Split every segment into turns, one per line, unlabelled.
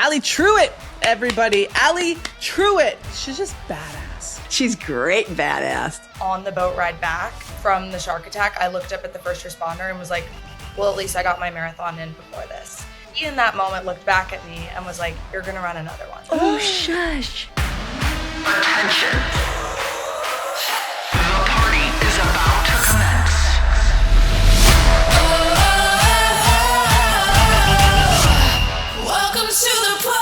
Allie Truwit, everybody. Allie Truwit. She's just badass.
She's great badass.
On the boat ride back from the shark attack, I looked up at the first responder and was like, well, at least I got my marathon in before this. He in that moment looked back at me and was like, you're gonna run another one.
Oh, shush.
Attention. The party is about to commence.
Welcome to the party.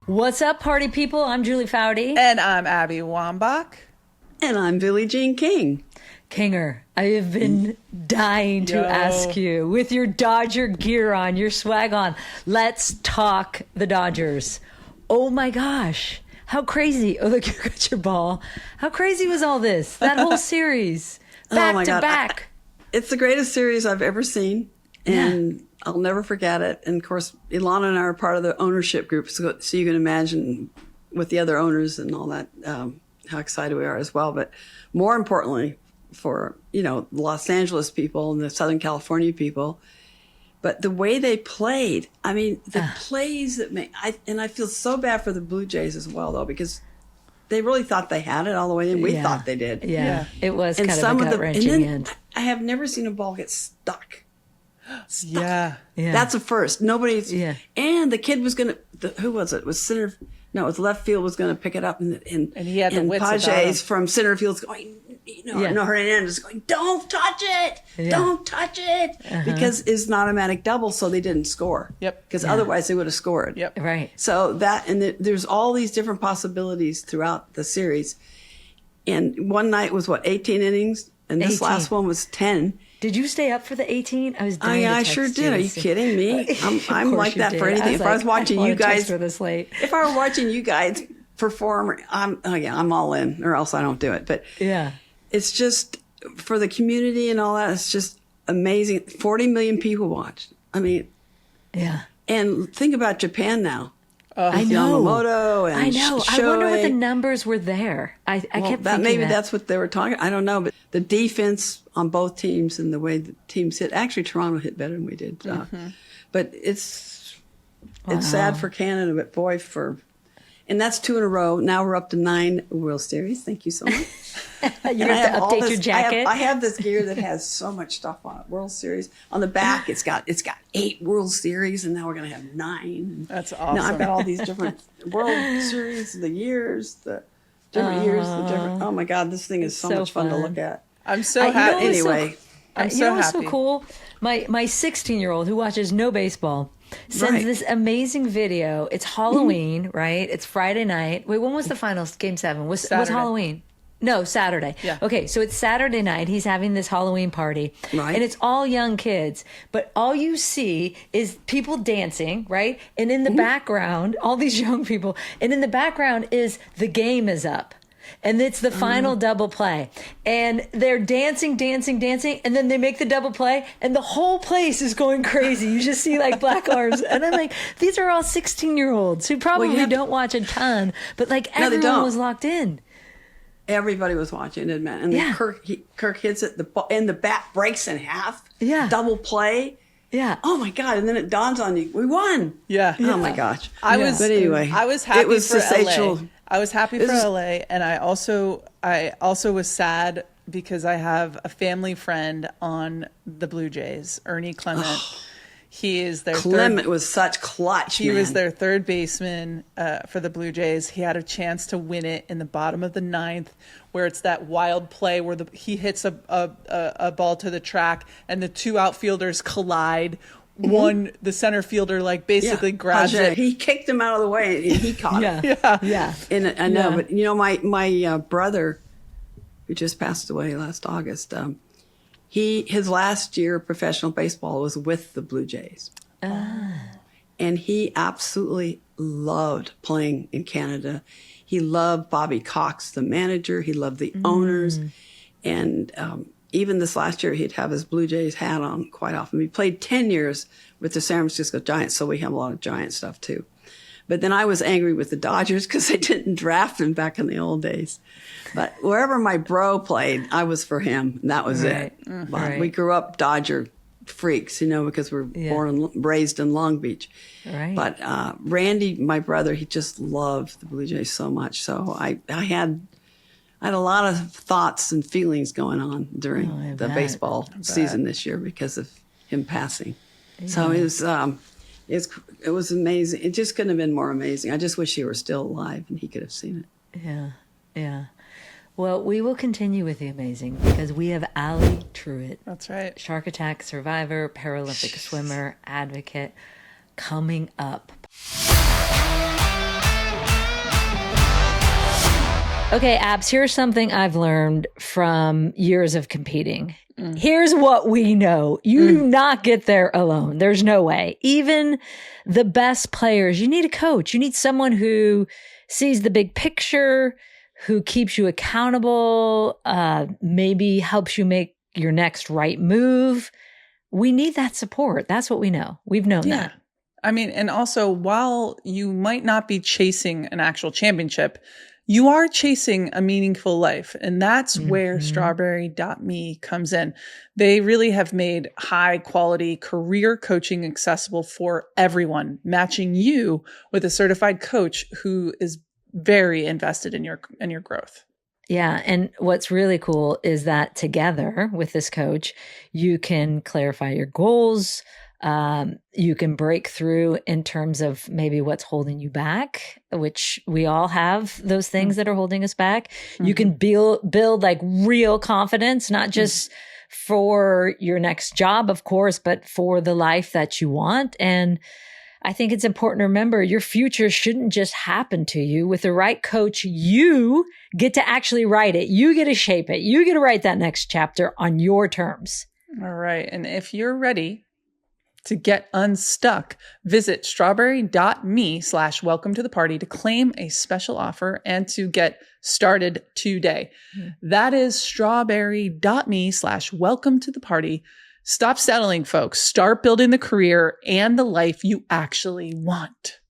What's up, party people? I'm Julie Foudy.
And I'm Abby Wambach.
And I'm Billie Jean King.
Kinger, I have been dying to ask you, with your Dodger gear on, your swag on, let's talk the Dodgers. Oh my gosh, how crazy. Oh, look, you got your ball. How crazy was all this? That whole series, back to back.
It's the greatest series I've ever seen, and I'll never forget it. And of course, Ilana and I are part of the ownership group, so you can imagine with the other owners and all that, how excited we are as well. But more importantly, for, Los Angeles people and the Southern California people, but the way they played, I mean, the plays that I feel so bad for the Blue Jays as well, though, because they really thought they had it all the way in. We thought they did.
Yeah. It was kind of a gut-wrenching end.
I have never seen a ball get stuck.
Yeah.
That's a first. Nobody's. Yeah. And the kid was going to, who was it? Was center? No, it was left field was going to pick it up. And
he had the wits about him.
Pages from center field's going, Hernandez going, don't touch it. Yeah. Don't touch it. Because it's an automatic double, so they didn't score.
Yep.
Because otherwise they would have scored.
Yep.
Right.
So there's all these different possibilities throughout the series. And one night was 18 innings? And this
18.
last one was 10.
Did you stay up for the 18? I was dying to
I
text
sure did. Are you kidding me? I'm like that
did.
for anything. If I was watching you guys
for this late,
if I were watching you guys perform, I'm all in, or else I don't do it. But it's just for the community and all that. It's just amazing. 40 million people watched. I mean, and think about Japan now.
I know.
Yamamoto and
I know.
Shohei.
I wonder what the numbers were there. I kept thinking
maybe
that.
That's what they were talking. I don't know, but the defense on both teams and the way the teams hit. Actually, Toronto hit better than we did. But it's sad for Canada, but boy, and that's 2 in a row. Now we're up to 9 World Series. Thank you so much.
You have to update your jacket.
I have this gear that has so much stuff on it. World Series on the back. It's got 8 World Series, and now we're going to have 9.
That's awesome.
Now I've got all these different World Series, the years, the different years, the different. Oh my God, this thing is so much fun to look at.
I'm so happy.
Anyway,
I'm so happy.
So cool. My 16-year-old who watches no baseball sends this amazing video. It's Halloween, right? It's Friday night. Wait, when was the finals? Game 7 was Halloween. No, Saturday.
Yeah.
Okay, so it's Saturday night. He's having this Halloween party.
Right.
And it's all young kids. But all you see is people dancing, right? And in the background, all these young people. And in the background is the game is up. And it's the final double play. And they're dancing. And then they make the double play. And the whole place is going crazy. You just see like black arms. And I'm like, these are all 16-year-olds who probably don't watch a ton. But like everyone was locked in.
Everybody was watching it, man. And then Kirk hits it, and the bat breaks in half. Yeah. Double play. Yeah. Oh my God. And then it dawns on you, we won.
Yeah.
Oh my gosh.
But anyway, I was happy for
sensational.
LA. I was happy for LA, and I also was sad because I have a family friend on the Blue Jays, Ernie Clement. He is their
Clement was such clutch.
He was their third baseman for the Blue Jays. He had a chance to win it in the bottom of the 9th, where it's that wild play where he hits a ball to the track and the 2 outfielders collide. The center fielder basically grabs it.
He kicked him out of the way and he caught it.
Yeah.
And I know, but my brother, who just passed away last August, his last year of professional baseball was with the Blue Jays. And he absolutely loved playing in Canada. He loved Bobby Cox, the manager. He loved the owners. And even this last year, he'd have his Blue Jays hat on quite often. We played 10 years with the San Francisco Giants, so we have a lot of Giant stuff too. But then I was angry with the Dodgers because they didn't draft him back in the old days. But wherever my bro played, I was for him. And that was it. But we grew up Dodger freaks, because we're born and raised in Long Beach.
Right.
But Randy, my brother, he just loved the Blue Jays so much. So I had a lot of thoughts and feelings going on during the baseball season this year because of him passing. Yeah. So it was amazing. It just couldn't have been more amazing. I just wish he were still alive and he could have seen it.
Yeah, yeah. Well, we will continue with the amazing because we have Allie Truwit.
That's right.
Shark attack survivor, Paralympic swimmer, advocate, coming up. Okay, Abs, here's something I've learned from years of competing. Here's what we know. You do not get there alone. There's no way. Even the best players, you need a coach. You need someone who sees the big picture, who keeps you accountable, maybe helps you make your next right move. We need that support. That's what we know. We've known that.
I mean, and also while you might not be chasing an actual championship, you are chasing a meaningful life. And that's where strawberry.me comes in. They really have made high quality career coaching accessible for everyone, matching you with a certified coach who is very invested in your growth.
Yeah. And what's really cool is that together with this coach, you can clarify your goals. You can break through in terms of maybe what's holding you back, which we all have those things that are holding us back. You can build like real confidence, not just for your next job, of course, but for the life that you want. And I think it's important to remember your future shouldn't just happen to you. With the right coach, you get to actually write it. You get to shape it. You get to write that next chapter on your terms.
All right. And if you're ready to get unstuck, visit strawberry.me/welcome to the party to claim a special offer and to get started today. That is strawberry.me/welcome to the party. Stop settling, folks. Start building the career and the life you actually want.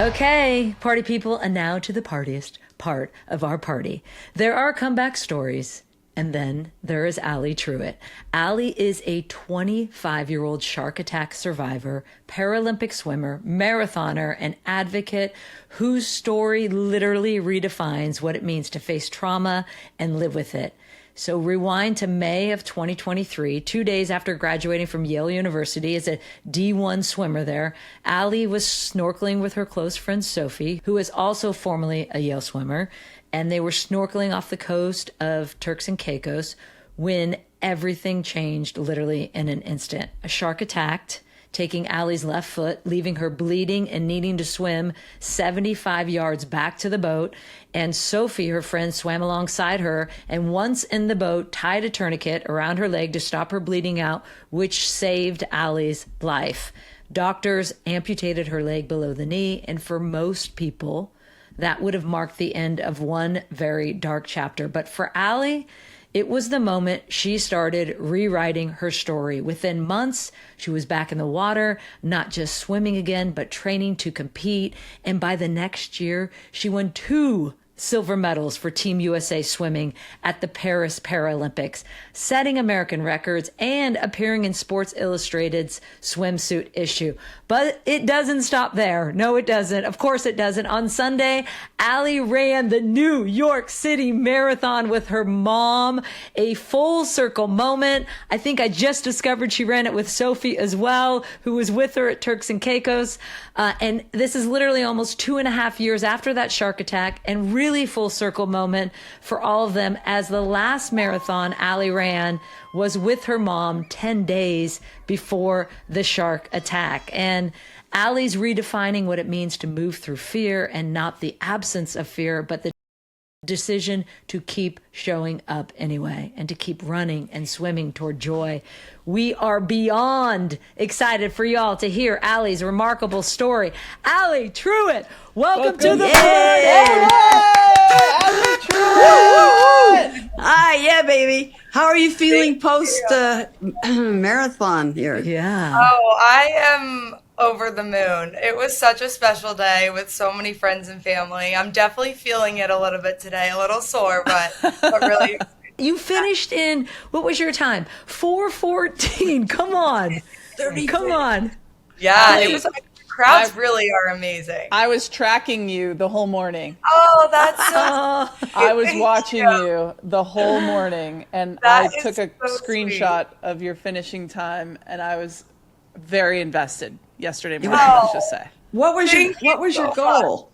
Okay, party people, and now to the partiest part of our party. There are comeback stories. And then there is Allie Truwit. Allie is a 25-year-old shark attack survivor, Paralympic swimmer, marathoner, and advocate whose story literally redefines what it means to face trauma and live with it. So rewind to May of 2023, 2 days after graduating from Yale University as a D1 swimmer there. Allie was snorkeling with her close friend Sophie, who is also formerly a Yale swimmer, and they were snorkeling off the coast of Turks and Caicos when everything changed literally in an instant. A shark attacked, taking Allie's left foot, leaving her bleeding and needing to swim 75 yards back to the boat. And Sophie, her friend, swam alongside her and once in the boat tied a tourniquet around her leg to stop her bleeding out, which saved Allie's life. Doctors amputated her leg below the knee, and for most people, that would have marked the end of one very dark chapter. But for Allie, it was the moment she started rewriting her story. Within months, she was back in the water, not just swimming again, but training to compete. And by the next year, she won 2 silver medals for Team USA swimming at the Paris Paralympics, setting American records and appearing in Sports Illustrated's swimsuit issue. But it doesn't stop there. No, it doesn't. Of course it doesn't. On Sunday, Allie ran the New York City Marathon with her mom, a full circle moment. I think I just discovered she ran it with Sophie as well, who was with her at Turks and Caicos. And this is literally almost 2.5 years after that shark attack, and really full circle moment for all of them, as the last marathon Allie ran was with her mom 10 days before the shark attack. And Allie's redefining what it means to move through fear, and not the absence of fear, but the decision to keep showing up anyway and to keep running and swimming toward joy. We are beyond excited for y'all to hear Allie's remarkable story. Allie Truwit, welcome to the party.
Allie Truwit!
Hi, yeah, baby. How are you feeling post marathon here?
Yeah.
Oh, I am over the moon. It was such a special day with so many friends and family. I'm definitely feeling it a little bit today, a little sore, but really excited.
You finished in, what was your time? 4:14. Come on. Come on.
Yeah, it was like, the crowds really are amazing.
I was tracking you the whole morning.
Oh, that's so
I was
Thank
watching
you.
you the whole morning, and
That
I took
is
a
so
screenshot of your finishing time, and I was very invested yesterday morning,
Oh.
let's just say.
What was
Thank you
your
so
goal?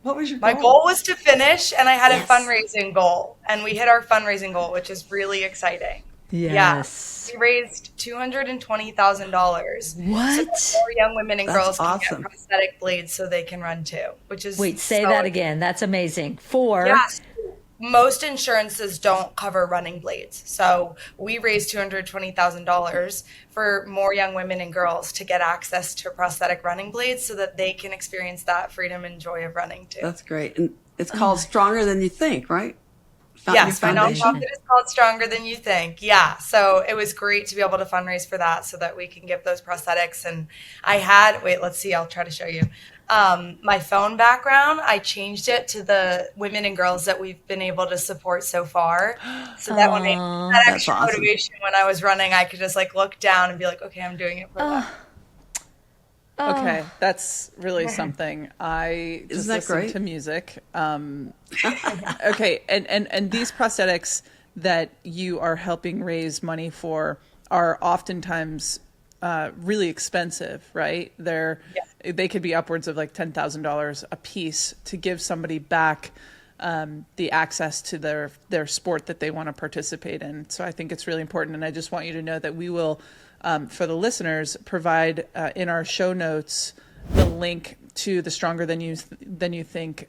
What was your
My
goal?
goal was to finish, and I had
Yes.
a fundraising goal, and we hit our fundraising goal, which is really exciting.
Yes.
Yeah, we raised $220,000.
What?
So that more young women and
That's
girls can
awesome.
get prosthetic blades so they can run too, which is
Wait, say
so
that again. That's amazing.
Yes. Most insurances don't cover running blades. So we raised $220,000 for more young women and girls to get access to prosthetic running blades so that they can experience that freedom and joy of running too.
That's great. And it's called Stronger Than You Think, right?
Yes, my
Foundation.
nonprofit is called Stronger Than You Think. Yeah, so it was great to be able to fundraise for that so that we can give those prosthetics. And I had, wait, let's see, I'll try to show you. My phone background, I changed it to the women and girls that we've been able to support so far. So that when they
Aw,
that
that's
extra
awesome.
motivation when I was running, I could just like look down and be like, okay, I'm doing it for them.
Okay, that's really something. I just
Isn't that
listen
great?
to music. Okay, and these prosthetics that you are helping raise money for are oftentimes really expensive, right? They could be upwards of like $10,000 a piece to give somebody back the access to their sport that they want to participate in. So I think it's really important, and I just want you to know that we will, for the listeners, provide in our show notes the link to the Stronger Than You Think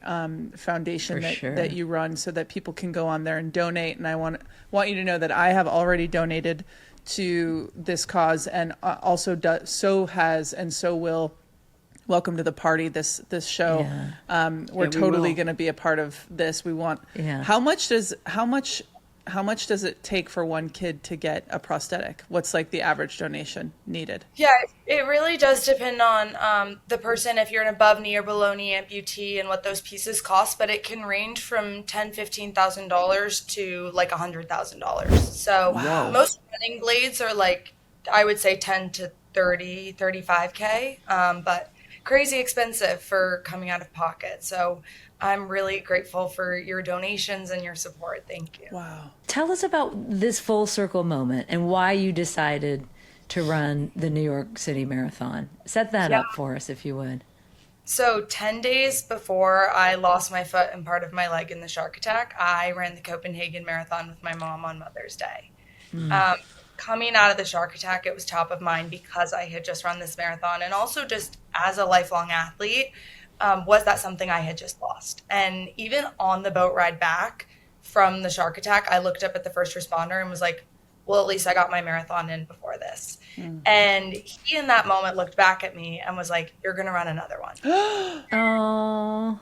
foundation that you run, so that people can go on there and donate. And I want you to know that I have already donated to this cause, and also so has and so will. Welcome to the party. This show.
Yeah.
We're
we
totally
will.
going to be a part of this. We want.
Yeah.
How much does it take for one kid to get a prosthetic? What's like the average donation needed?
Yeah, it really does depend on the person, if you're an above knee or below knee amputee and what those pieces cost, but it can range from $10,000-$15,000 to like $100,000. So most running blades are like, I would say 10 to 30, 35K, but crazy expensive for coming out of pocket. So I'm really grateful for your donations and your support. Thank you.
Wow.
Tell us about this full circle moment and why you decided to run the New York City Marathon. Set that up for us, if you would.
So 10 days before I lost my foot and part of my leg in the shark attack, I ran the Copenhagen Marathon with my mom on Mother's Day. Coming out of the shark attack, it was top of mind because I had just run this marathon, and also just as a lifelong athlete, was that something I had just lost. And even on the boat ride back from the shark attack, I looked up at the first responder and was like, well, at least I got my marathon in before this. And he in that moment looked back at me and was like, you're going to run another one.
Oh,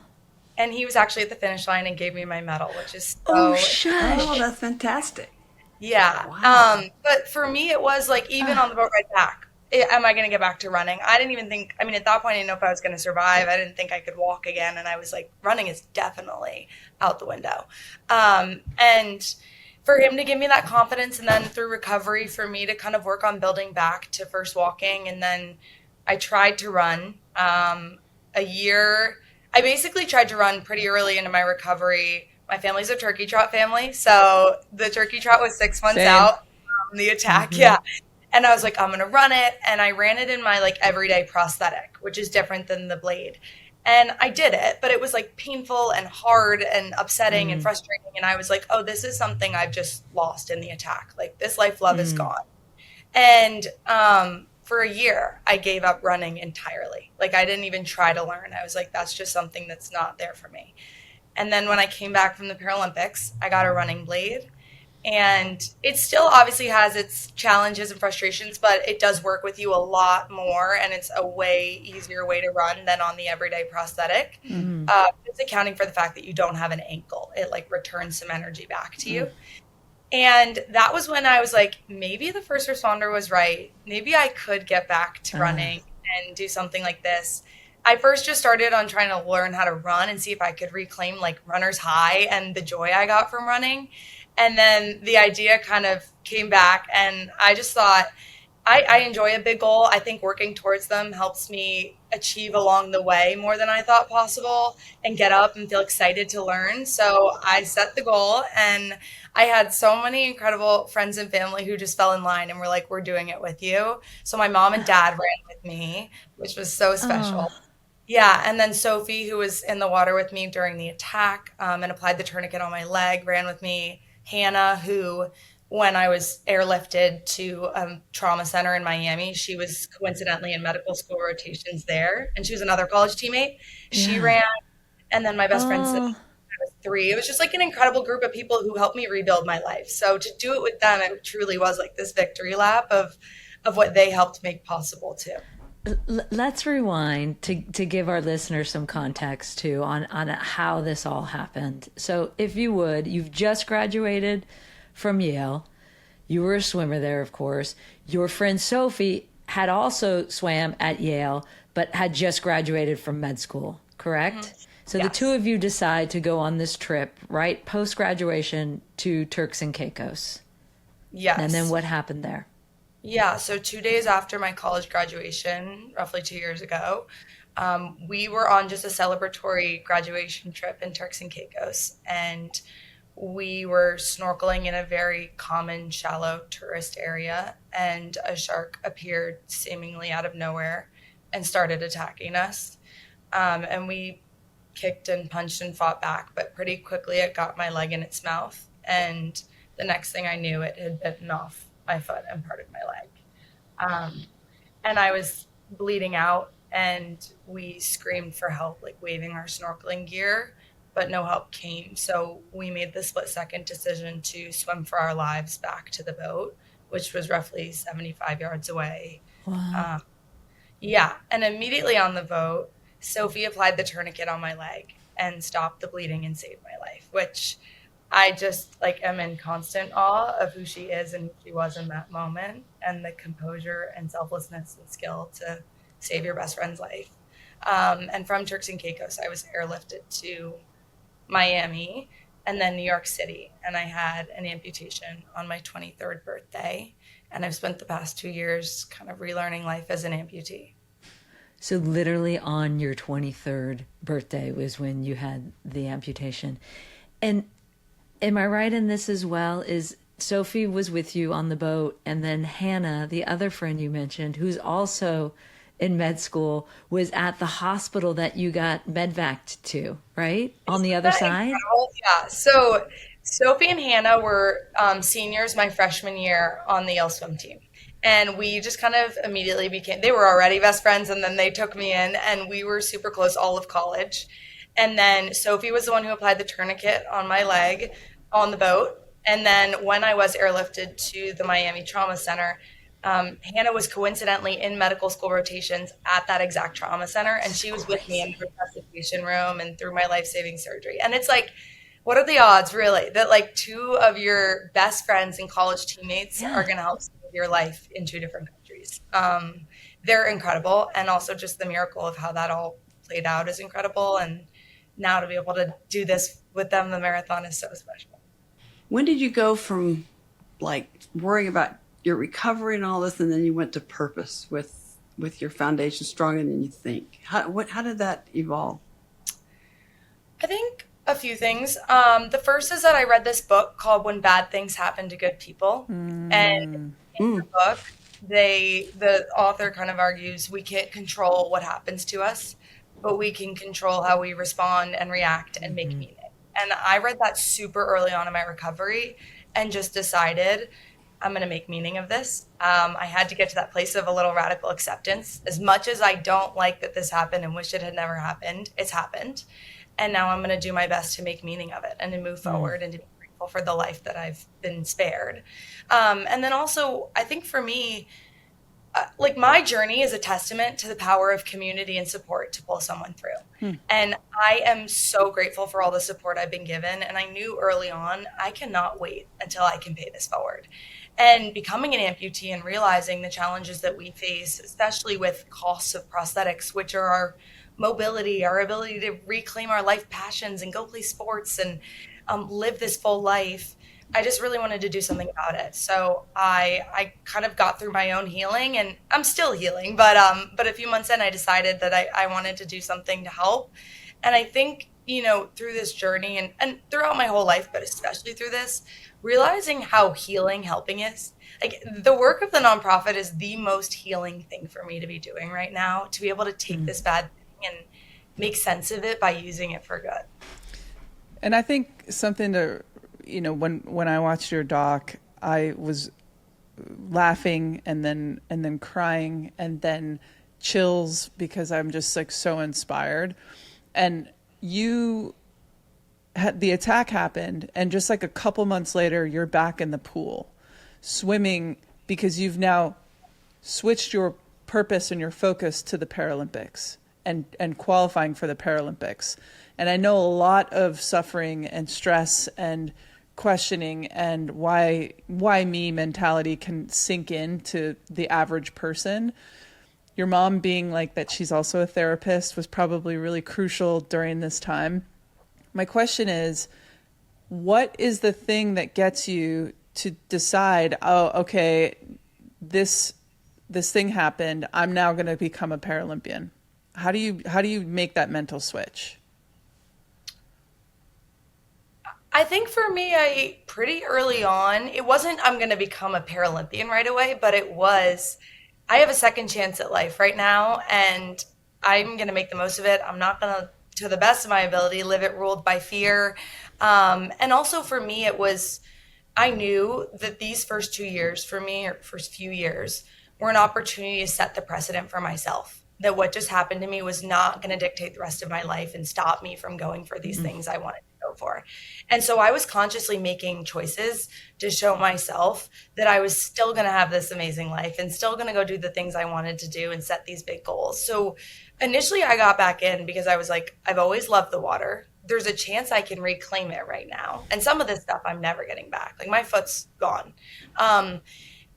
And he was actually at the finish line and gave me my medal, which is so
Oh,
shush.
that's fantastic.
yeah.
Wow.
But for me, it was like, even on the boat ride back, am I going to get back to running? I didn't even think, I mean, at that point, I didn't know if I was going to survive. I didn't think I could walk again. And I was like, running is definitely out the window. And for him to give me that confidence, and then through recovery, for me to kind of work on building back to first walking. And then I tried to run a year. I basically tried to run pretty early into my recovery. My family's a turkey trot family. So the turkey trot was 6 months
Same.
out from the attack. Yeah. And I was like, I'm going to run it. And I ran it in my like everyday prosthetic, which is different than the blade. And I did it, but it was like painful and hard and upsetting and frustrating. And I was like, oh, this is something I've just lost in the attack. Like this life love is gone. And for a year, I gave up running entirely. Like I didn't even try to learn. I was like, that's just something that's not there for me. And then when I came back from the Paralympics, I got a running blade. And it still obviously has its challenges and frustrations, but it does work with you a lot more. And it's a way easier way to run than on the everyday prosthetic. It's accounting for the fact that you don't have an ankle. It like returns some energy back to you. And that was when I was like, maybe the first responder was right. Maybe I could get back to running and do something like this. I first just started on trying to learn how to run and see if I could reclaim like runner's high and the joy I got from running. And then the idea kind of came back, and I just thought, I enjoy a big goal. I think working towards them helps me achieve along the way more than I thought possible and get up and feel excited to learn. So I set the goal, and I had so many incredible friends and family who just fell in line and were like, we're doing it with you. So my mom and dad ran with me, which was so special. Yeah, and then Sophie, who was in the water with me during the attack and applied the tourniquet on my leg, ran with me. Hannah, who, when I was airlifted to a trauma center in Miami, she was coincidentally in medical school rotations there, and she was another college teammate. She ran, and then my best friend, since I was 3. It was just like an incredible group of people who helped me rebuild my life. So to do it with them, it truly was like this victory lap of what they helped make possible too.
Let's rewind to give our listeners some context too on how this all happened. So if you would, you've just graduated from Yale. You were a swimmer there, of course. Your friend Sophie had also swam at Yale, but had just graduated from med school, correct? Mm-hmm. So the two of you decide to go on this trip, right, post-graduation to Turks and Caicos.
Yes.
And then what happened there?
Yeah, so 2 days after my college graduation, roughly 2 years ago, we were on just a celebratory graduation trip in Turks and Caicos, and we were snorkeling in a very common shallow tourist area, and a shark appeared seemingly out of nowhere and started attacking us. And we kicked and punched and fought back, but pretty quickly it got my leg in its mouth, and the next thing I knew, it had bitten off my foot and part of my leg. And I was bleeding out, and we screamed for help, like waving our snorkeling gear, but no help came. So we made the split-second decision to swim for our lives back to the boat, which was roughly 75 yards away.
Wow.
Yeah, and immediately on the boat, Sophie applied the tourniquet on my leg and stopped the bleeding and saved my life, which I just am in constant awe of who she is and who she was in that moment, and the composure and selflessness and skill to save your best friend's life. And from Turks and Caicos, I was airlifted to Miami and then New York City, and I had an amputation on my 23rd birthday, and I've spent the past 2 years kind of relearning life as an amputee.
So literally on your 23rd birthday was when you had the amputation. And am I right in this as well? Is Sophie was with you on the boat, and then Hannah, the other friend you mentioned, who's also in med school, was at the hospital that you got medvaced to, right? On the other side?
Incredible? Yeah. So Sophie and Hannah were seniors my freshman year on the Yale swim team. And we just kind of immediately they were already best friends, and then they took me in, and we were super close all of college. And then Sophie was the one who applied the tourniquet on my leg on the boat. And then when I was airlifted to the Miami Trauma Center, Hannah was coincidentally in medical school rotations at that exact trauma center. And she was with me in the resuscitation room and through my life-saving surgery. And it's like, what are the odds, really, that two of your best friends and college teammates are going to help save your life in 2 different countries? They're incredible. And also just the miracle of how that all played out is incredible. And now to be able to do this with them, the marathon, is so special.
When did you go from worrying about your recovery and all this, and then you went to purpose with your foundation stronger than you think? How did that evolve?
I think a few things. The first is that I read this book called When Bad Things Happen to Good People. And in the book, the author kind of argues we can't control what happens to us, but we can control how we respond and react and make meaning. And I read that super early on in my recovery and just decided I'm going to make meaning of this. I had to get to that place of a little radical acceptance. As much as I don't like that this happened and wish it had never happened, it's happened. And now I'm going to do my best to make meaning of it and to move forward and to be grateful for the life that I've been spared. And then also, I think for me, my journey is a testament to the power of community and support to pull someone through. And I am so grateful for all the support I've been given. And I knew early on, I cannot wait until I can pay this forward. And becoming an amputee and realizing the challenges that we face, especially with costs of prosthetics, which are our mobility, our ability to reclaim our life passions and go play sports and live this full life, I just really wanted to do something about it. So I kind of got through my own healing, and I'm still healing, but a few months in, I decided that I wanted to do something to help. And I think, through this journey and throughout my whole life, but especially through this, realizing how healing helping is. Like, the work of the nonprofit is the most healing thing for me to be doing right now, to be able to take this bad thing and make sense of it by using it for good.
And I think something to, when I watched your doc, I was laughing and then crying and then chills because I'm just like so inspired. And you had the attack happened, and just like a couple months later, you're back in the pool swimming because you've now switched your purpose and your focus to the Paralympics and qualifying for the Paralympics. And I know a lot of suffering and stress and questioning and why me mentality can sink into the average person. Your mom being like that she's also a therapist was probably really crucial during this time. My question is, what is the thing that gets you to decide, oh, okay, this thing happened, I'm now going to become a Paralympian? How do you make that mental switch?
I think for me, I pretty early on, it wasn't I'm going to become a Paralympian right away, but it was I have a second chance at life right now, and I'm going to make the most of it. I'm not going to the best of my ability, live it ruled by fear. And also for me, it was, I knew that these first 2 years for me, or first few years, were an opportunity to set the precedent for myself. That what just happened to me was not going to dictate the rest of my life and stop me from going for these things I wanted to go for. And so I was consciously making choices to show myself that I was still going to have this amazing life and still going to go do the things I wanted to do and set these big goals. So initially I got back in because I was like, I've always loved the water. There's a chance I can reclaim it right now. And some of this stuff I'm never getting back. Like, my foot's gone. And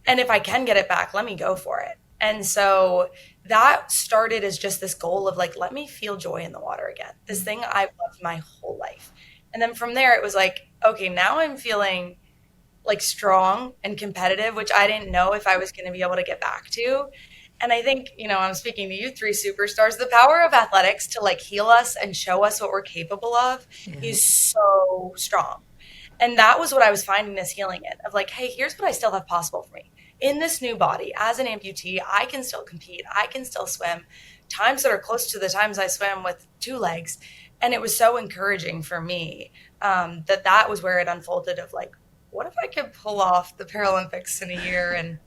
if I can get it back, let me go for it. And so that started as just this goal of like, let me feel joy in the water again. This thing I've loved my whole life. And then from there, it was like, okay, now I'm feeling like strong and competitive, which I didn't know if I was going to be able to get back to. And I think, I'm speaking to you three superstars, the power of athletics to like heal us and show us what we're capable of is so strong. And that was what I was finding this healing in, of like, hey, here's what I still have possible for me. In this new body, as an amputee, I can still compete. I can still swim times that are close to the times I swam with two legs. And it was so encouraging for me that was where it unfolded of like, what if I could pull off the Paralympics in a year? And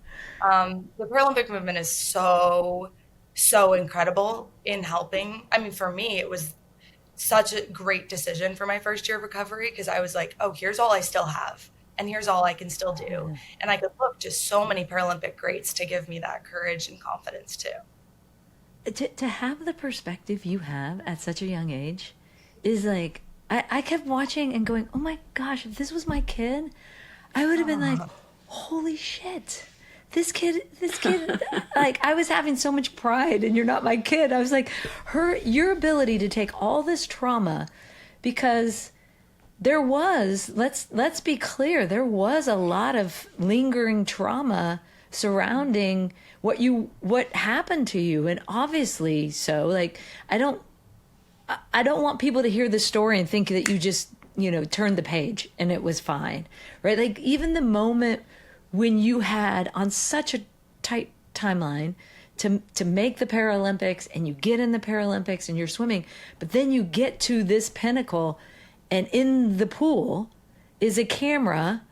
the Paralympic movement is so, so incredible in helping. I mean, for me, it was such a great decision for my first year of recovery, because I was like, oh, here's all I still have. And here's all I can still do. And I could look to so many Paralympic greats to give me that courage and confidence too.
To have the perspective you have at such a young age is like, I kept watching and going, oh my gosh, if this was my kid, I would have been like, holy shit. This kid, like, I was having so much pride, and you're not my kid. I was like, your ability to take all this trauma, because there was, let's be clear, there was a lot of lingering trauma surrounding what happened to you. And obviously so, like, I don't want people to hear this story and think that you just, turned the page and it was fine, right? Like, even the moment when you had on such a tight timeline to make the Paralympics, and you get in the Paralympics and you're swimming, but then you get to this pinnacle, and in the pool is a camera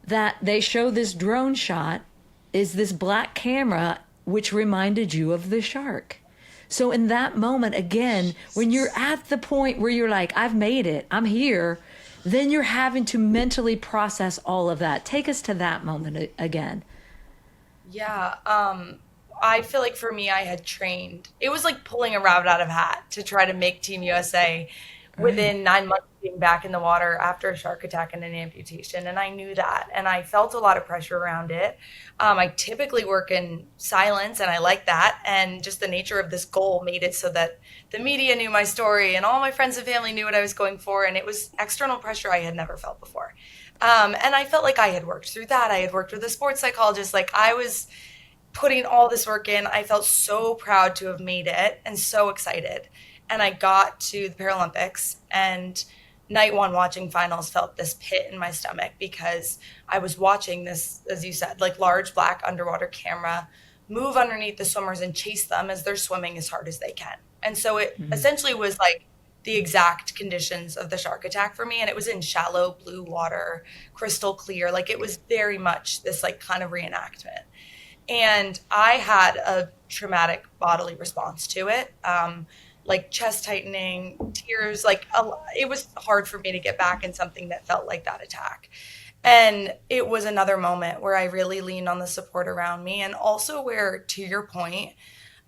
that they show, this drone shot is this black camera, which reminded you of the shark. So in that moment, again, when you're at the point where you're like, I've made it, I'm here, then you're having to mentally process all of that. Take us to that moment again.
Yeah. I feel like for me, I had trained. It was like pulling a rabbit out of a hat to try to make Team USA within 9 months of being back in the water after a shark attack and an amputation. And I knew that. And I felt a lot of pressure around it. I typically work in silence, and I like that. And just the nature of this goal made it so that the media knew my story and all my friends and family knew what I was going for. And it was external pressure I had never felt before. And I felt like I had worked through that. I had worked with a sports psychologist. Like I was putting all this work in. I felt so proud to have made it and so excited. And I got to the Paralympics, and night one watching finals felt this pit in my stomach because I was watching this, as you said, like large black underwater camera move underneath the swimmers and chase them as they're swimming as hard as they can. And so it essentially was like the exact conditions of the shark attack for me. And it was in shallow blue water, crystal clear. Like it was very much this like kind of reenactment. And I had a traumatic bodily response to it. Like chest tightening, tears, like it was hard for me to get back in something that felt like that attack. And it was another moment where I really leaned on the support around me, and also where, to your point,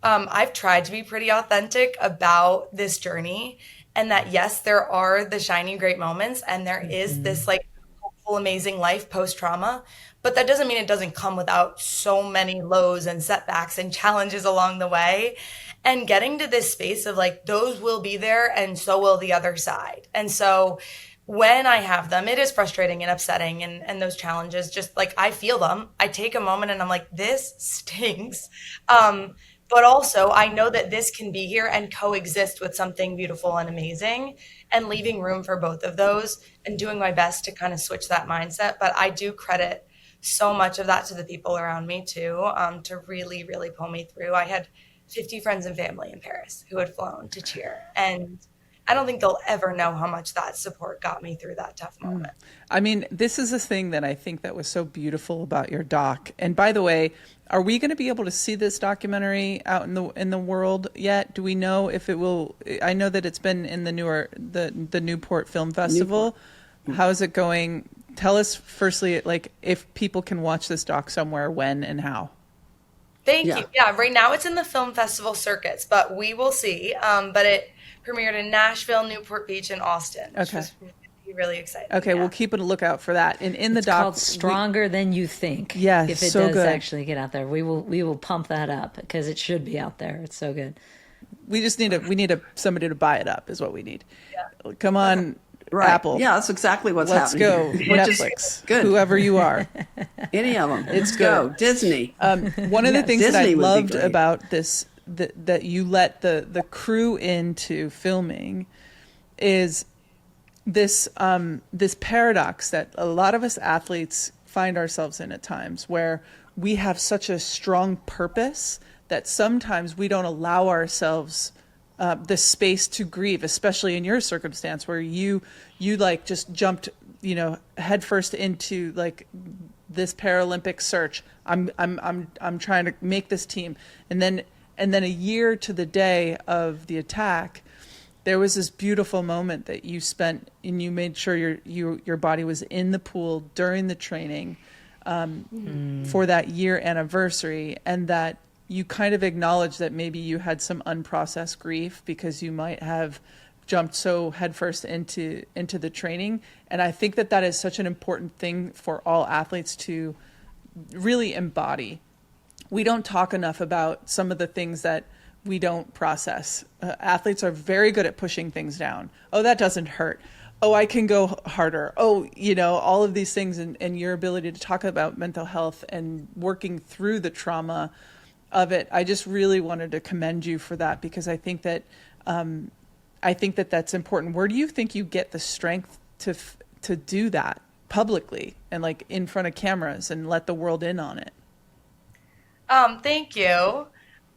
I've tried to be pretty authentic about this journey, and that yes, there are the shiny great moments, and there is this like hopeful, amazing life post-trauma, but that doesn't mean it doesn't come without so many lows and setbacks and challenges along the way. And getting to this space of like, those will be there and so will the other side. And so when I have them, it is frustrating and upsetting, and those challenges, just like I feel them. I take a moment and I'm like, this stinks. But also I know that this can be here and coexist with something beautiful and amazing, and leaving room for both of those and doing my best to kind of switch that mindset. But I do credit so much of that to the people around me too, to really, really pull me through. I had 50 friends and family in Paris who had flown to cheer. And I don't think they'll ever know how much that support got me through that tough moment.
I mean, this is a thing that I think that was so beautiful about your doc. And by the way, are we going to be able to see this documentary out in the world yet? Do we know if it will? I know that it's been in the Newport Film Festival. How is it going? Tell us firstly, like, if people can watch this doc somewhere, when and how.
Thank you. Yeah, right now it's in the film festival circuits, but we will see. But it premiered in Nashville, Newport Beach, and Austin. Which was really exciting.
Okay, we'll keep a lookout for that. And in
It's
the doc,
called Stronger Than You Think.
Yeah,
if it
so
does
good.
actually get out there, we will pump that up because it should be out there. It's so good.
we just need somebody to buy it up is what we need. Yeah. Come on,
Right.
Apple.
Yeah, that's exactly what's
Let's
happening.
go.
Which is
Netflix.
good.
Whoever you are.
Any of them.
It's
Let's go.
good.
Disney.
One of the things that I
Disney would be
loved
great.
about this, that you let the crew into filming, is this this paradox that a lot of us athletes find ourselves in at times, where we have such a strong purpose that sometimes we don't allow ourselves the space to grieve, especially in your circumstance where you like just jumped, headfirst into like this Paralympic search. I'm trying to make this team, and then a year to the day of the attack, there was this beautiful moment that you spent, and you made sure your body was in the pool during the training for that year anniversary, and that you kind of acknowledged that maybe you had some unprocessed grief because you might have jumped so headfirst into the training. And I think that is such an important thing for all athletes to really embody. We don't talk enough about some of the things that we don't process. Athletes are very good at pushing things down. Oh, that doesn't hurt. Oh, I can go harder. Oh, all of these things, and your ability to talk about mental health and working through the trauma of it. I just really wanted to commend you for that, because I think that that's important. Where do you think you get the strength to do that publicly and like in front of cameras and let the world in on it?
Thank you.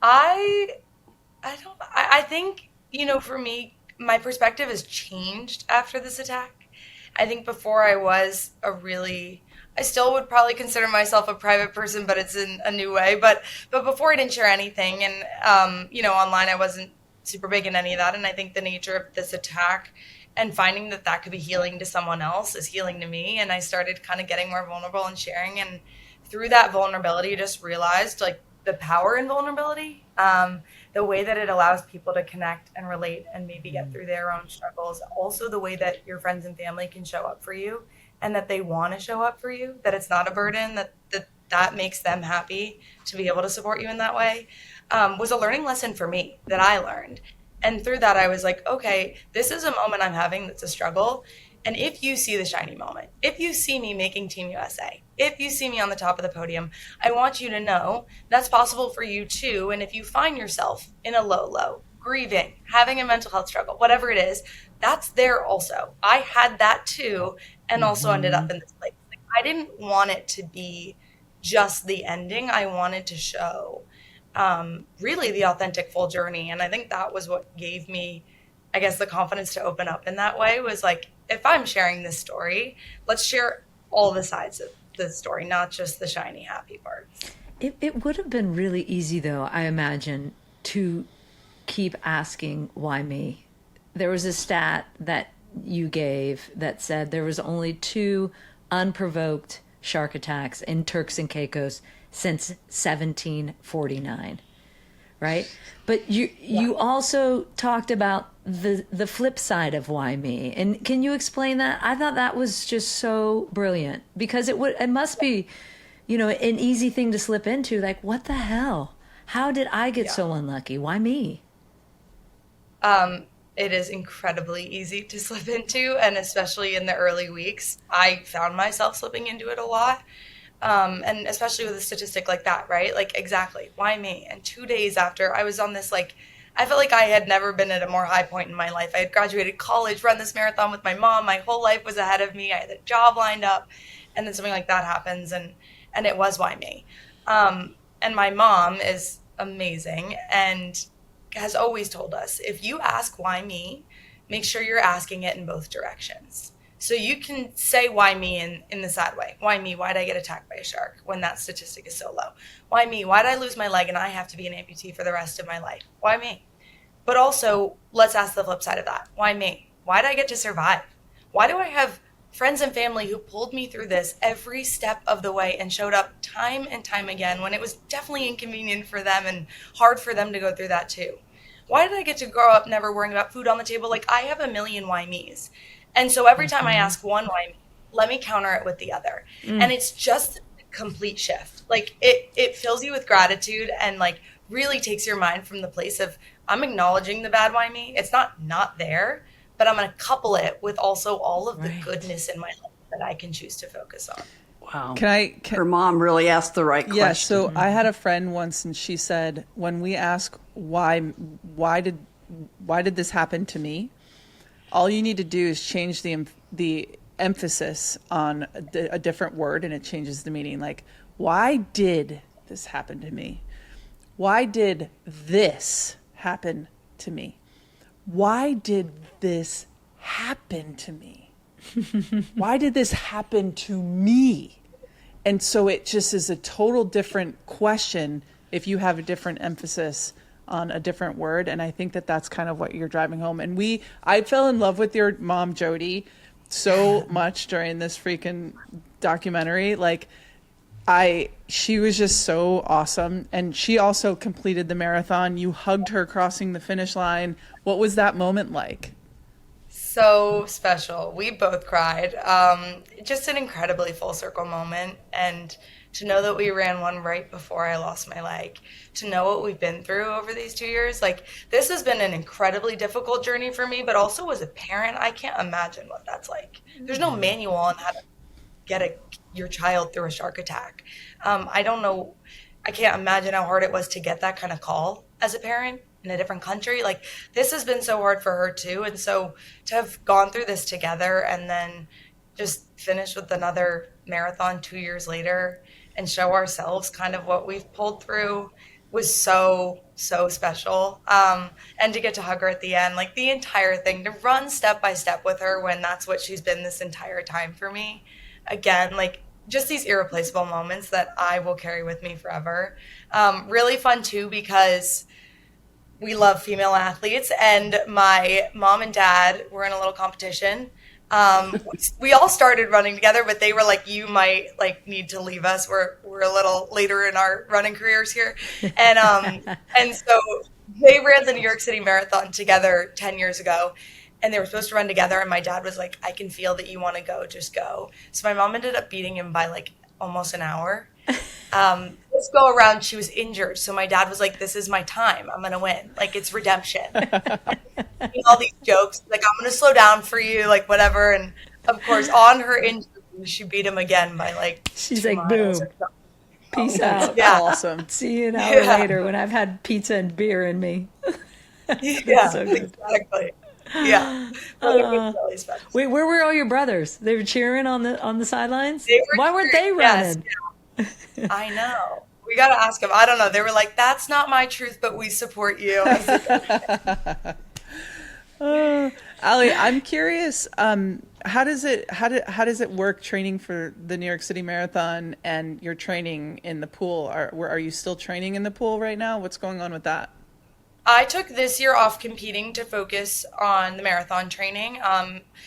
I think, for me, my perspective has changed after this attack. I think before I still would probably consider myself a private person, but it's in a new way. But before I didn't share anything, and online I wasn't super big in any of that. And I think the nature of this attack and finding that could be healing to someone else is healing to me. And I started kind of getting more vulnerable and sharing. And through that vulnerability, just realized like the power in vulnerability, the way that it allows people to connect and relate and maybe get through their own struggles. Also the way that your friends and family can show up for you, and that they want to show up for you, that it's not a burden, that makes them happy to be able to support you in that way, was a learning lesson for me that I learned. And through that, I was like, okay, this is a moment I'm having that's a struggle. And if you see the shiny moment, if you see me making Team USA, if you see me on the top of the podium, I want you to know that's possible for you too. And if you find yourself in a low, grieving, having a mental health struggle, whatever it is, that's there also. I had that too, and also ended up in this place. Like, I didn't want it to be just the ending. I wanted to show really the authentic full journey. And I think that was what gave me, I guess, the confidence to open up in that way, was like, if I'm sharing this story, let's share all the sides of the story, not just the shiny, happy parts.
It would have been really easy, though, I imagine, to keep asking, why me? There was a stat that you gave that said there was only 2 unprovoked shark attacks in Turks and Caicos since 1749, right? But you also talked about the flip side of why me, and can you explain that? I thought that was just so brilliant, because it must be, an easy thing to slip into. Like, what the hell? How did I get so unlucky? Why me?
It is incredibly easy to slip into, and especially in the early weeks, I found myself slipping into it a lot. And especially with a statistic like that, right? Like, exactly, why me? And 2 days after, I was on this, like, I felt like I had never been at a more high point in my life. I had graduated college, run this marathon with my mom. My whole life was ahead of me. I had a job lined up, and then something like that happens, and it was why me. And my mom is amazing and has always told us, if you ask why me, make sure you're asking it in both directions. So you can say why me in the sad way. Why me? Why did I get attacked by a shark when that statistic is so low? Why me? Why did I lose my leg and I have to be an amputee for the rest of my life? Why me? But also, let's ask the flip side of that. Why me? Why did I get to survive? Why do I have friends and family who pulled me through this every step of the way and showed up time and time again when it was definitely inconvenient for them and hard for them to go through that too? Why did I get to grow up never worrying about food on the table? Like, I have a million why me's. And so every time I ask one why me, let me counter it with the other. And it's just a complete shift. Like, it fills you with gratitude and, like, really takes your mind from the place of, I'm acknowledging the bad why me. It's not there, but I'm going to couple it with also all of the goodness in my life that I can choose to focus on.
Wow.
Her
mom really asked the right question.
Yeah, so I had a friend once, and she said, when we ask why did this happen to me, all you need to do is change the emphasis on a different word, and it changes the meaning. Like, why did this happen to me? Why did this happen to me? Why did this happen to me? Why did this happen to me? And so it just is a total different question if you have a different emphasis on a different word. And I think that that's kind of what you're driving home. And I fell in love with your mom, Jody, so much during this freaking documentary. Like, she was just so awesome. And she also completed the marathon. You hugged her crossing the finish line. What was that moment like?
So special. We both cried. Just an incredibly full circle moment. And to know that we ran one right before I lost my leg, to know what we've been through over these 2 years, like, this has been an incredibly difficult journey for me, but also as a parent, I can't imagine what that's like. There's no manual on how to get your child through a shark attack. I don't know. I can't imagine how hard it was to get that kind of call as a parent in a different country. Like, this has been so hard for her too. And so to have gone through this together and then just finish with another marathon 2 years later and show ourselves kind of what we've pulled through was so, so special. And to get to hug her at the end, like, the entire thing, to run step by step with her when that's what she's been this entire time for me. Again, like, just these irreplaceable moments that I will carry with me forever. Really fun too, because we love female athletes, and my mom and dad were in a little competition. We all started running together, but they were like, you might need to leave us. We're a little later in our running careers here. And so they ran the New York City Marathon together 10 years ago, and they were supposed to run together. And my dad was like, I can feel that you want to go, just go. So my mom ended up beating him by like almost an hour. This go around, she was injured. So my dad was like, this is my time. I'm going to win. Like, it's redemption. All these jokes, like, I'm going to slow down for you, like, whatever. And of course, on her injury, she beat him again by like
She's
2
like,
miles
boom.
or something.
Peace out.
Yeah.
Awesome.
See you an hour
Yeah.
later when I've had pizza and beer in me.
Yeah,
so good.
exactly. Yeah. But it was really special.
Wait, where were all your brothers? They were cheering on the sidelines?
They were
Why weren't they
cheering, yes,
running?
yeah. I know. We got to ask them. I don't know. They were like, that's not my truth, but we support you. I was like,
Ali, I'm curious. How does it work training for the New York City Marathon and you're training in the pool? Are you still training in the pool right now? What's going on with that?
I took this year off competing to focus on the marathon training.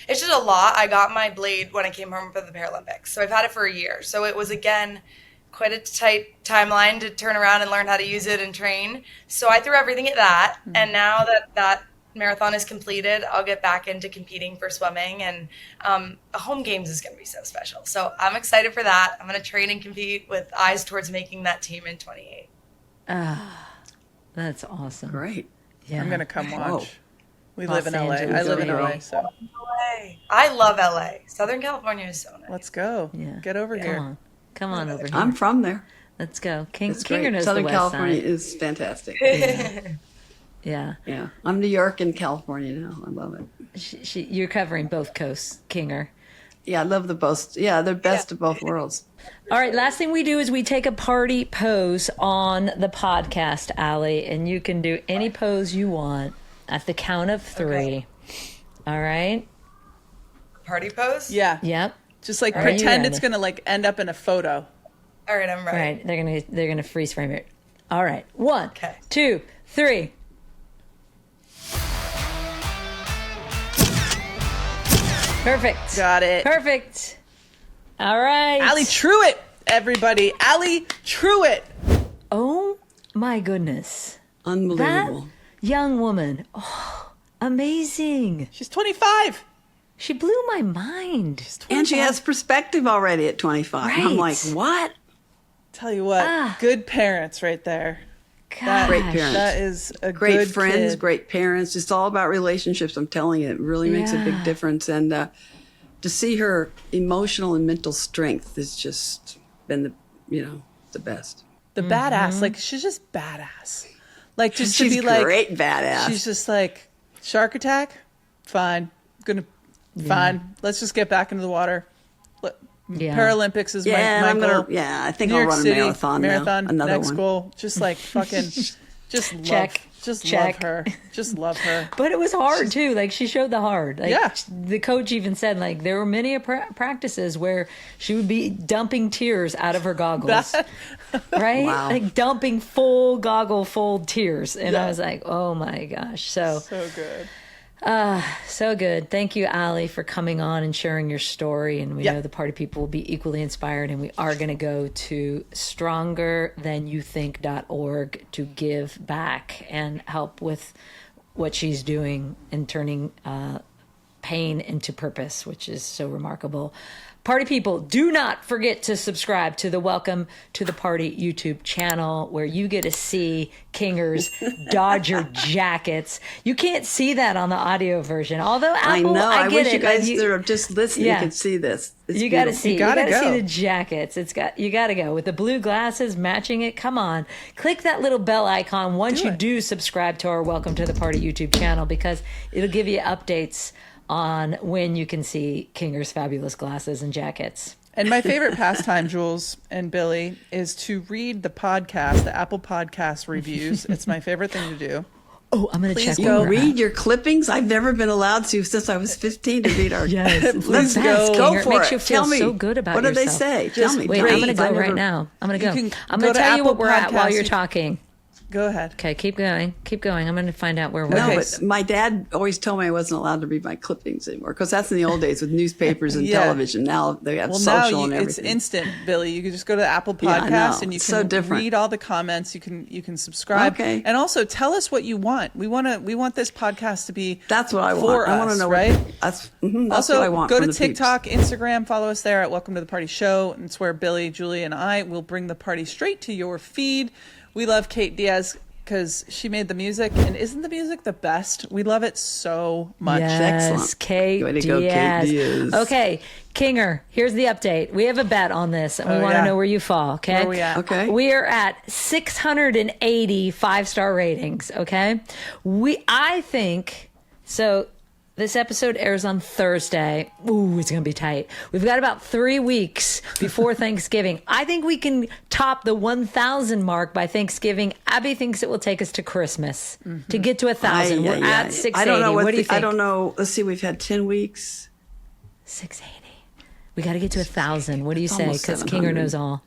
It's just a lot. I got my blade when I came home for the Paralympics. So I've had it for a year. So it was, again, quite a tight timeline to turn around and learn how to use it and train. So I threw everything at that. And now that marathon is completed, I'll get back into competing for swimming. And the home games is going to be so special. So I'm excited for that. I'm going to train and compete with eyes towards making that team in 28.
That's awesome.
Great.
Yeah.
I'm gonna come watch.
Whoa.
We
Los
live in LA.
Angeles,
I live in
LA.
LA, so
LA. I love LA. Southern California is so nice.
let's go.
Yeah.
Get over
Come
here.
on. Come on over here.
I'm from there.
Let's go.
It's
Kinger
great.
knows
Southern
the West
California
Side.
is fantastic.
Yeah.
Yeah. I'm New York and California now. I love it.
You're covering both coasts, Kinger.
Yeah, I love the both. Yeah, they're best of both worlds.
All right, last thing we do is we take a party pose on the podcast, Allie, and you can do any pose you want at the count of 3.
Okay.
All right?
Party pose?
Yeah.
Yep.
Just like
Are you
pretend
ready?
it's gonna like end up in a photo.
All right, I'm ready.
All right, they're gonna freeze frame it. All right, 1,
Okay.
2, 3. Perfect.
Got it.
Perfect. All right.
Ali Truwit, everybody. Ali Truwit.
Oh my goodness. That
Unbelievable.
young woman. Oh, amazing.
She's 25.
She blew my mind.
And she has perspective already at 25. I'm like,
Right.
what?
Tell you what, good parents right there.
Gosh.
Great parents.
That is a
Great
good
friends,
kid.
great parents. It's all about relationships. I'm telling you, it really makes a
Yeah.
big difference. And to see her emotional and mental strength has just been the best.
The badass. Like she's just badass. Like just
She's
to be like
great badass.
she's just like shark attack. Fine. Fine. Let's just get back into the water.
Yeah.
Paralympics is
yeah,
my
I'm
goal.
I think
New
I'll
York
run a
City
marathon now. Another
next
one.
goal. Just like fucking, just love,
Check.
just
Check.
love her, just love her.
But it was hard too. Like she showed the hard. Like,
Yeah.
The coach even said like there were many practices where she would be dumping tears out of her goggles. Right?
Wow.
Like dumping full tears. And I
Yeah.
was like, oh my gosh. So
good.
so good. Thank you, Ali, for coming on and sharing your story. And we
Yeah.
know the party people will be equally inspired. And we are going to go to strongerthanyoutthink.org to give back and help with what she's doing in turning pain into purpose, which is so remarkable. Party people, do not forget to subscribe to the Welcome to the Party YouTube channel where you get to see Kinger's Dodger jackets. You can't see that on the audio version. Although Apple,
I know. I
get
wish
it.
you guys
Like,
that are just listening
Yeah.
could see this. It's
you got to
beautiful.
see. You
gotta
got to see
go.
the jackets. You got to go with the blue glasses matching it. Come on, click that little bell icon once
Do
you
it.
do subscribe to our Welcome to the Party YouTube channel because it'll give you updates on when you can see Kinger's fabulous glasses and jackets.
And my favorite pastime, Jules and Billy, is to read the podcast, the Apple Podcast reviews. It's my favorite thing to do.
Oh, I'm going to
Please
check.
go
where
You
we're
read
at.
your clippings? I've never been allowed to since I was 15 to read our.
Yes,
Please
Let's
go.
Go
Kinger. It
for
makes
it.
you feel
Tell me.
so good about
What do they
yourself.
say? Tell me.
Wait, I'm going to
Please.
go
I
right
never-
now. I'm going to
You
go.
can
I'm
go
going to
to
tell you
Apple
what we're at while
Podcasts.
you're talking.
Go ahead.
Okay, keep going. Keep going. I'm going to find out where we're
No,
Okay.
at.
but my dad always told me I wasn't allowed to read my clippings anymore because that's in the old days with newspapers and
Yeah.
television. Now they have
Well, now
social and
it's
everything.
instant, Billy. You can just go to Apple
Yeah, I
Podcasts
know.
and you
It's
can
so different.
read all the comments. You can subscribe.
Okay.
And also tell us what you want. We want this podcast to be
That's what I want.
for
I want
us,
to know
right?
That's
Also,
what I want.
go
from
to
the peeps.
TikTok, Instagram, follow us there at Welcome to the Party Show. It's where Billy, Julie, and I will bring the party straight to your feed. We love Kate Diaz because she made the music, and isn't the music the best? We love it so much.
Yes,
Excellent.
Kate
Way to go, Kate
Diaz.
Diaz.
Okay, Kinger, here's the update. We have a bet on this, and we
Oh,
want to
yeah.
know where you fall, okay?
Where are we at?
Okay.
We are at 680 5-star ratings, okay? I think, so this episode airs on Thursday. Ooh, it's going to be tight. We've got about 3 weeks before Thanksgiving. I think we can top the 1,000 mark by Thanksgiving. Abby thinks it will take us to Christmas to get to 1,000. We're at 680.
I don't know
what do you think?
I don't know. Let's see. We've had 10 weeks.
680. We got to get to 1,000. What do you
It's
say?
almost
Because Kinger
700.
knows all.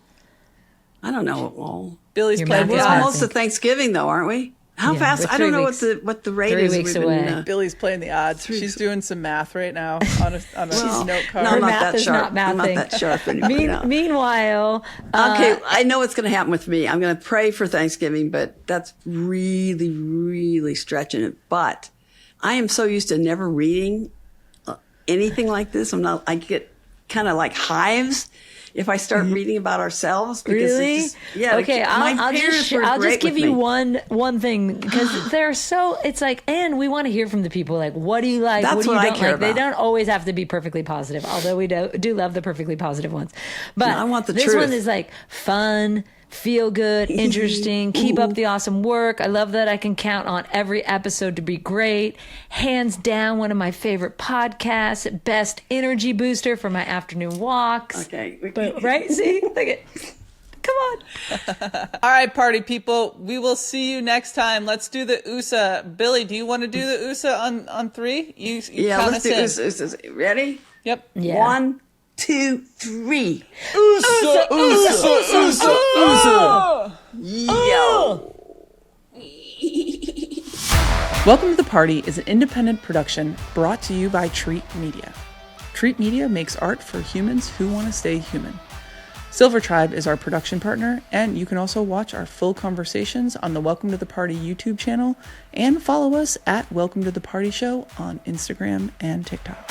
I don't know. Well,
Billy's
Your
playing
math
the
is
we're
odds.
almost to Thanksgiving, though, aren't we? How
Yeah,
fast?
we're
I don't
3
know
weeks.
what the rate
3
is.
weeks
We've been,
away.
Billy's playing the odds. She's doing some math right now on a
well,
note card.
No,
Her
I'm not
math
that
is
sharp.
not
I'm not
mathing.
that sharp anymore. no.
Meanwhile,
Okay, I know what's going to happen with me. I'm going to pray for Thanksgiving, but that's really, really stretching it. But I am so used to never reading anything like this. I get kind of like hives if I start reading about ourselves. Because
really?
It's just, yeah.
Okay,
my
I'll
parents were
just
great
give
with
you
me.
one thing because they're so. It's like, and we want to hear from the people. Like, what do you like?
That's
what do you
what I
don't
care
like? They
about.
don't always have to be perfectly positive, although we do love the perfectly positive ones. But
No, I want the
this
truth.
one is like fun. Feel good, interesting, keep up the awesome work. I love that I can count on every episode to be great. Hands down, one of my favorite podcasts, best energy booster for my afternoon walks.
Okay.
But, right? See? Look at, come on.
All right, party people. We will see you next time. Let's do the USA. Billy, do you want to do the USA on 3? You
Yeah,
count
let's
us
do
in.
this. Ready?
Yep.
Yeah.
1, 2, 3.
USA.
Yo.
Welcome to the Party is an independent production brought to you by Treat Media. Treat Media makes art for humans who want to stay human. Silver Tribe is our production partner, and you can also watch our full conversations on the Welcome to the Party YouTube channel and follow us at Welcome to the Party Show on Instagram and TikTok.